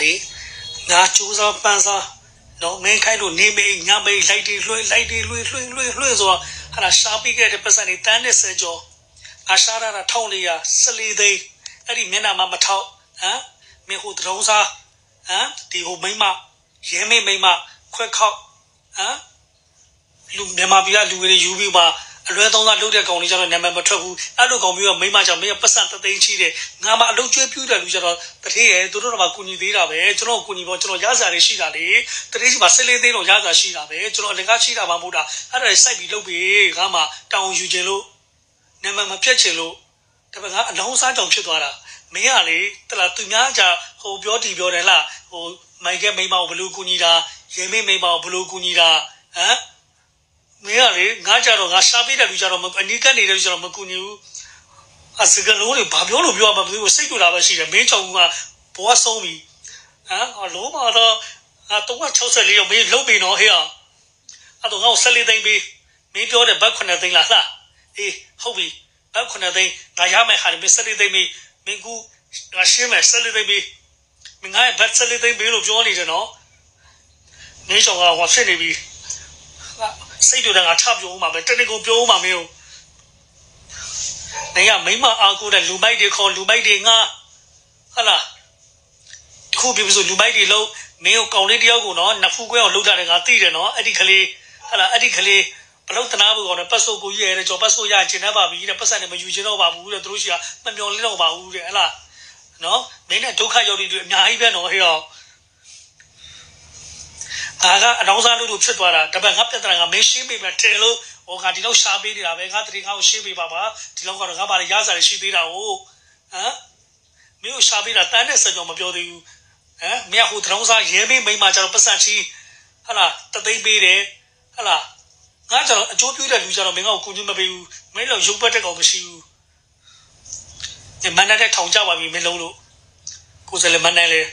လေငါကြိုးစားပန်းစားနော်မင်းခိုင်းလို့နေမေးညမေးလိုက်တွေလွှဲလိုက်တွေလွှဲဆိုတော့ဟာရှားပြီးခဲ့တဲ့ပတ်စံတွေတန်းနဲ့ဆယ်ကျော်ငါရှားရတာ1414သိန်းအဲ့ဒီမျက်နှာမှာမထောက်ဟမ်မင်းဟိုတရုံးစားဟမ်ဒီဟိုမိမရဲမိမခွက်ခောက်ဟမ်လူမြန်မာပြည်ကလူတွေယူပြီးပါအလွဲသုံးစားလုပ်တဲ့ကောင်တွေကျတော့နာမည်မထွက်ဘူးအဲ့လိုကောင်မျိုးကမိမကြောင့်မင်းပတ်စံတသိန်းချီးတယ်ငါမှအလုပ်ကျွေးပြူးတယ်လူကျတော့တတိယသူတို့တော့မှကူညီသေးတာပဲကျွန်တော်ကူညီပေါ့ကျွန်တော်ရစားတွေရှိတာလေတတိယမှာ14သိန်းတော့ရစားရှိတာပဲကျွန်တော်လည်းကားရှိတာမှမဟုတ်တာအဲ့ဒါစိုက်ပြီးလုပ်ပြီးငါမှတောင်းယူခြင်းလို့နာမည်မပြတ်ခြင်းလို့ဒါပေမဲ့ငါအလောင်းစားကြောင်ဖြစ်သွားတာမင်းကလေတလားသူများကြဟိုပြောတီပြောတယ်လားဟိုမိုက်ကမိမကိုဘလူးကူညီတာရေမိမကိုဘလူးကူညီတာဟမ်မင်းကလေငါကြတော့ငါရှားပေးတဲ့လူကြတော့အနီးကပ်နေတဲ့လူကြတော့မကူညီဘူးအစကလုံးတွေဘာပြောလို့ပြောမှမသိဘူးစိတ်တူတာပဲရှိတယ်မင်းချောင်းကဘွားဆုံးပြီဟမ်အလုံးမတော့364ရောက်မင်းလုတ်ပြီနော်ဟေ့အဲ့တော့ငါ့ကို14သိန်းပေးမင်းပြောတဲ့ဘတ်9သိန်းလားဟာအေးဟုတ်ပြီဘတ်9သိန်းငါရမယ်ဟာမင်း14သိန်းပေးမင်းကူငါရှင်းမယ်14သိန်းပေးမင်းငါ့ဘတ်14သိန်းပေးလို့ပြောနေတယ်နော်မင်းချောင်းကဟောဖြစ်နေပြီစိတ်တူတယ်ငါထပြောဦးမှာပဲတနေ့ကိုပြောဦးမှာမင်းနေရမိမအားကိုတဲ့လူမိုက်တွေခေါ်လူမိုက်တွေငါဟာလားခုပြဆိုလူမိုက်တွေလုံးမင်းကိုကောင်လေးတယောက်ကိုနော်နှစ်ဖူးခွဲအောင်လှုပ်ထားတယ်ငါသိတယ်နော်အဲ့ဒီကလေးဟာလားအဲ့ဒီကလေးဘလို့တနာဘူးကောင်နဲ့ပတ်စုပ်ကိုကြီးရဲကြောပတ်စုပ်ရကျင်တတ်ပါပြီတဲ့ပတ်စံနဲ့မယူချင်တော့ပါဘူးတဲ့သူတို့ရှိကမမျော်လင့်တော့ပါဘူးတဲ့ဟလားနော်မင်းနဲ့ဒုက္ခရောက်တွေအများကြီးပဲနော်ဟေ့ရောအနောင်စားလို့ဖြစ်သွားတာတပတ်ငါပြတ်တာငါမင်းရှင်းပေးမယ်တယ်လို့ဟိုကဒီလောက်ရှားပေးနေတာပဲငါတတိငါ့ကိုရှင်းပေးပါဒီလောက်ကတော့ငါပါရရစားရရှိသေးတာဟုတ်ဟမ်မင်းကိုရှားပေးတာတန်းနဲ့စကြောင်မပြောသေးဘူးဟမ်မင်းဟိုတရောင်းစားရဲမေးမိမကျတော့ပတ်စံချီဟလာတသိန်းပေးတယ်ဟလာငါကျတော့အကျိုးပြုတဲ့လူကျတော့မင်းကိုကူညီမပေးဘူးမင်းလည်းရုပ်ပတ်တဲ့ကောင်မရှိဘူးဒီမန္တလေးထောင်ကြပါပြီမင်းလုံးလို့ကိုယ်စလည်းမန္တလေး